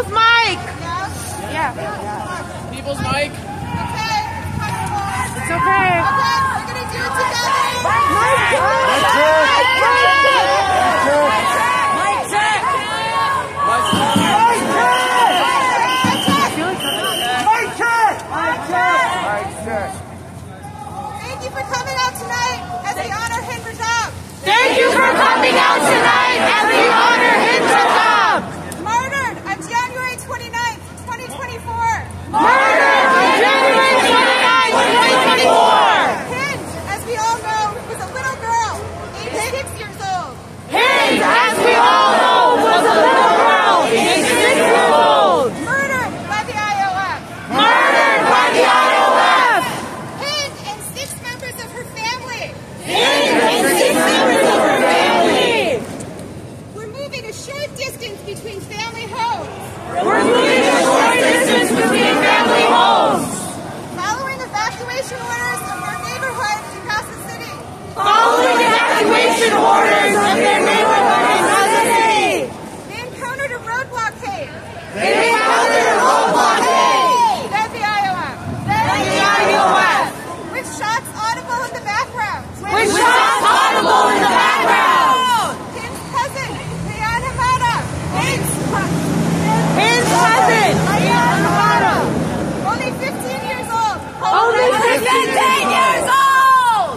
People's mic. Yeah. People's mic. It's okay. Okay, we're gonna do it together. Thank you for coming out tonight as we honor Hind Rajab. Thank you for coming out tonight as we honor Hind Rajab. Martyred on January 29th, 2024. Murdered on January 29th, 2024. Hind, as we all know, was a little girl, aged 6 years old. Hind, as we all know, was a little girl, aged 6 years old. Murdered by the IOF. Murdered by the IOF. Hind and 6 members of her family. Hind and 6 members of her family. We're moving a short distance between family homes. We're moving a short distance between family homes. Following evacuation orders of their neighborhood in Gaza City. Following evacuation orders of their neighborhood in Gaza City. They encountered a road blockade. They encountered a road blockade. Then the IOF. Then the IOF. With shots audible in the background. With shots audible in the background. Hind's cousin, Leon Hamada. Hind's cousin, Leon Hamada. Only 15 years old. Only 15 years old.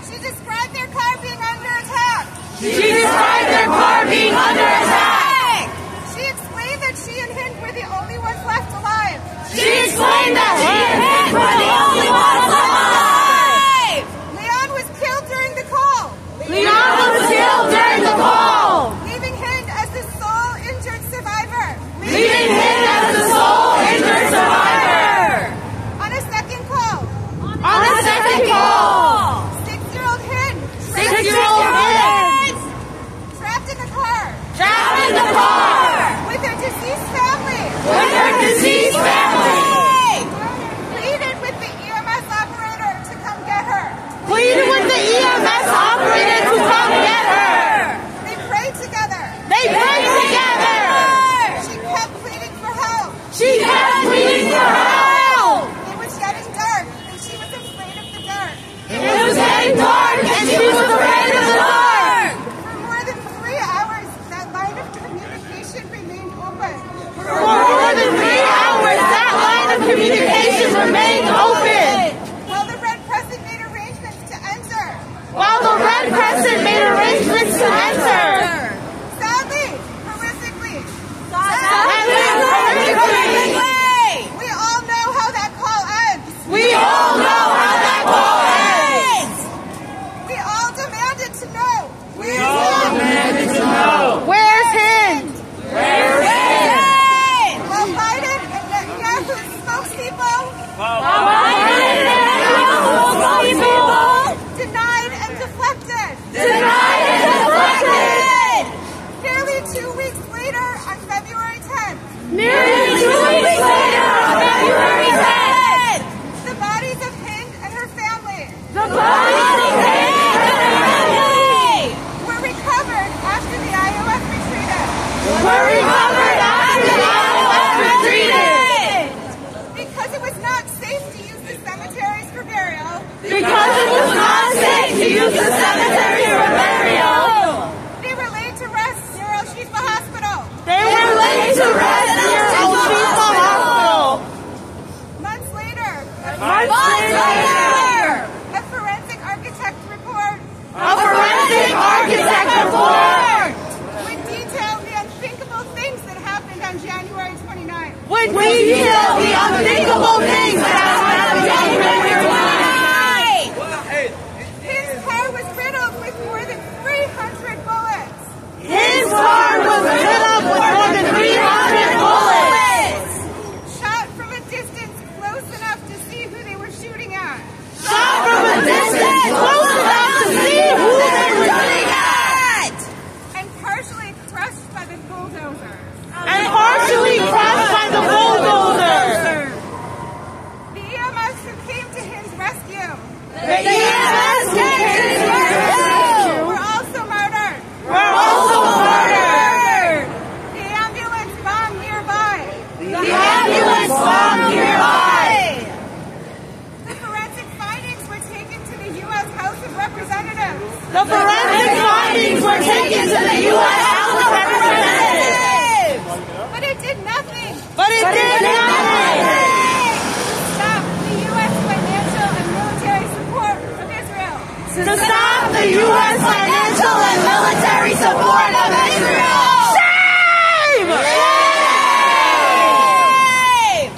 She described their car being under attack. She described their car being under attack. She explained that she and Hind were the only ones left alive. She explained that she and Hind were the only ones alive. Leon was killed during the call. Leon was killed during the call. Leaving Hind as the sole injured survivor. Leaving Hind as the sole injured survivor. On a second call, On a second call. 6-year-old Hind 6-year-old Hind trapped in the car trapped in the car with her deceased family. with her deceased family. Pleaded with the EMS operator to come get her. Pleaded with the EMS operator to come get her. They prayed together. They prayed together. She kept pleading for help. She kept pleading for help. It was getting dark, and she was afraid of the dark. It was getting dark and she was afraid of the dark. For more than 3 hours, that line of communication remained open. For more than 3 hours, that line of communication remained open. While the Red Crescent made arrangements to enter. While the Red Crescent made arrangements to enter. Sadly, horrifically, we all know how that call ends. We all know how that call ends. We all demanded to know. We all demanded to know. Where's Hind? Where's Hind? While Biden and Netanyahu's spokespeople denied and deflected. Denied and deflected. Nearly 2 weeks later, on February 10th, Nearly 2 weeks later, on February 10th, the bodies of Hind and her family the bodies of Hind and her family were recovered after the IOF retreated. were recovered after the IOF retreated. Because it was not safe to use the cemeteries for burial, Because it was not safe to use the cemetery for burial. they were laid to rest near El Shifa Hospital. They were laid to rest near El Shifa Hospital. Months later, a forensic architect report A forensic architect report would detail the unthinkable things that happened on January 29th. would detail the unthinkable things that happened on January 29th. His car was riddled with more than 300 bullets. His car was riddled with more than 300 bullets. Shot from a distance close enough to see who they were shooting at. Shot from a distance close enough to see who they were shooting at. And partially crushed by the bulldozers. And partially crushed by the bulldozer. The EMS who came to his rescue The EMS came to his rescue. were also murdered. Were also murdered. The ambulance bombed nearby. The forensic findings were taken to the U.S. House of Representatives. But it did nothing. But it did nothing. Stop the U.S. financial and military support of Israel. To stop the U.S. financial and military support of Israel. Shame! Shame!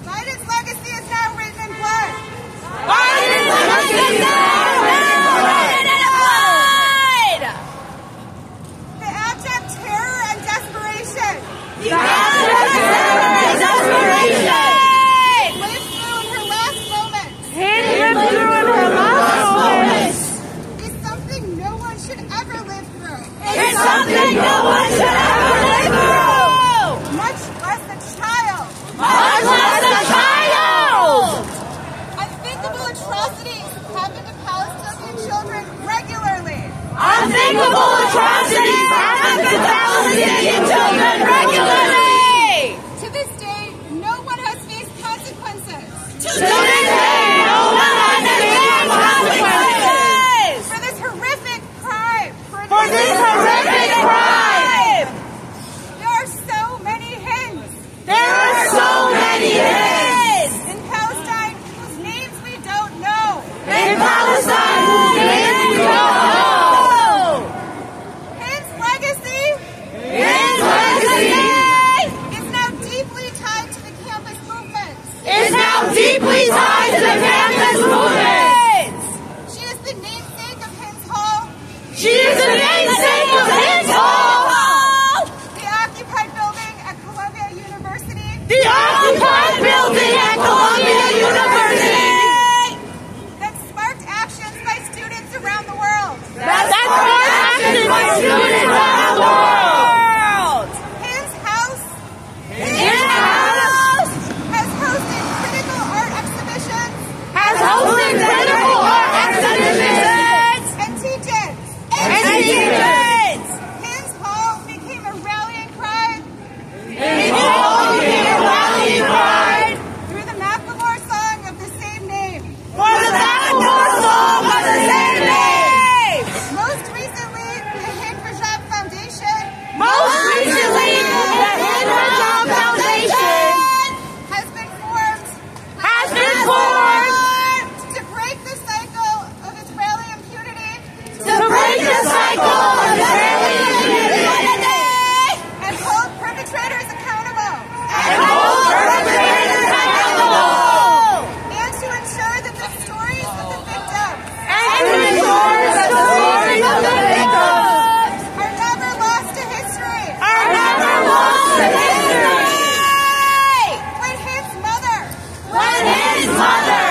Biden's legacy is now written in blood. Biden's legacy is now written in blood. The abject terror and desperation. The abject terror and desperation. Lived through in her last moments. Lived through in her last moments. Is something no one should ever live through. It's something no one should ever live through. Much less a child. Much less a child. Unthinkable atrocities happen to Palestinian children regularly. Unthinkable atrocities happen to Palestinian children regularly. To this day, no one has faced consequences. To this day, no one has faced consequences. For this horrific crime. For this horrific crime. There are so many Hinds. There are so many Hinds. In Palestine whose names we don't know. In Palestine whose names we don't know. Hind's legacy. Hind's legacy is now deeply tied to the campus movement. is now deeply tied to the campus movement. She is the namesake of Hind's Hall. She is the namesake of Hind's Hall. The occupied building at Columbia University. The occupied building at Columbia University. That sparked actions by students around the world. That sparked actions by students around the world. Hind's House Hind's House has hosted critical art exhibitions has hosted critical art exhibitions and teach-ins. and teach-ins. Hind's Hall became a rallying cry Hind's Hall became a rallying cry through the NAKBA song of the same name. for the Macklemore song of the same name. Most recently, the Hind Rajab Foundation Most recently, the Hind Rajab Foundation has been formed to break the cycle of Israeli impunity to break the cycle of Israeli impunity and hold perpetrators accountable. and hold perpetrators accountable And to ensure that the stories of the victims and to ensure that the stories of the victims are never lost to history. are never lost to history. When Hind's mother When Hind's mother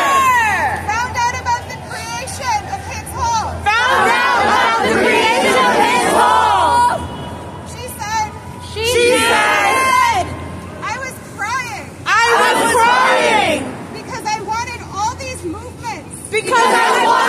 found out about the creation of Hind's Hall, found out about the creation of Hind's Hall, she said, I was crying I was crying because I wanted all these movements because I wanted